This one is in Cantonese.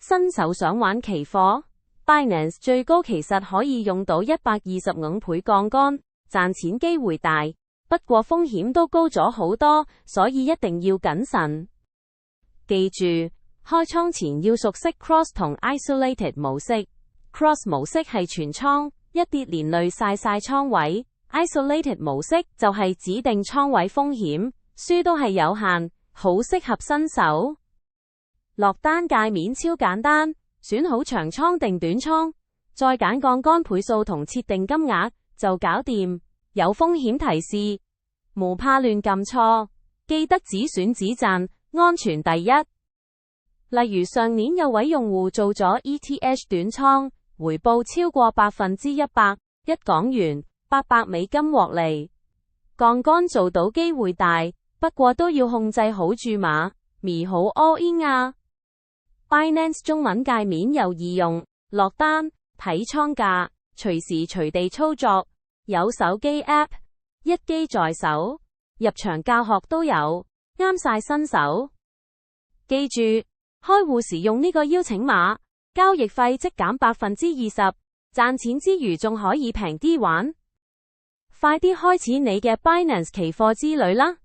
新手想玩期貨 ，Binance 最高其實可以用到125倍槓桿，賺錢機會大，不過風險都高咗好多，所以一定要謹慎。記住，開倉前要熟悉 Cross 同 Isolated 模式。Cross 模式係全倉，一跌連累晒倉位。Isolated 模式就係指定倉位風險，輸都係有限，好適合新手。落單界面超簡單，選好長倉定短倉，再揀槓桿倍數同設定金額就搞掂。有風險提示，唔怕亂撳錯，記得只選只賺，安全第一。例如上年有位用戶做咗 ETH 短倉，回報超過100%，一港元$800獲利。槓桿做到機會大，不過都要控制好注碼，咪好 all in 啊。Binance 中文界面又易用，落單、睇倉價，隨時隨地操作，有手機 app， 一機在手，入場教學都有，啱晒新手。記住，開戶時用呢個邀請碼，交易費即減20%，賺錢之餘仲可以平啲玩。快啲開始你嘅 Binance 期貨之旅啦！